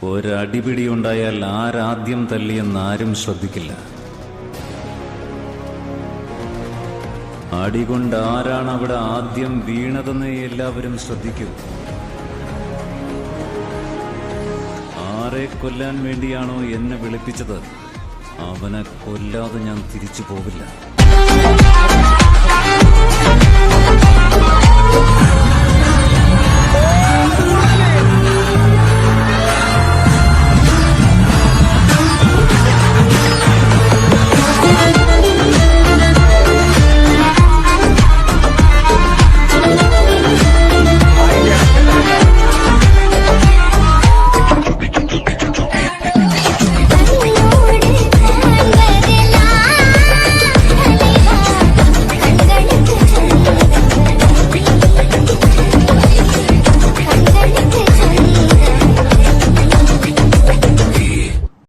ഒരടിപിടി ഉണ്ടായാൽ ആരാദ്യം തല്ലിയെന്നാരും ശ്രദ്ധിക്കില്ല. അടികൊണ്ട് ആരാണ് അവിടെ ആദ്യം വീണതെന്ന് എല്ലാവരും ശ്രദ്ധിക്കൂ. ആരെ കൊല്ലാൻ വേണ്ടിയാണോ എന്നെ വിളിപ്പിച്ചത്, അവനെ കൊല്ലാതെ ഞാൻ തിരിച്ചു പോവില്ല.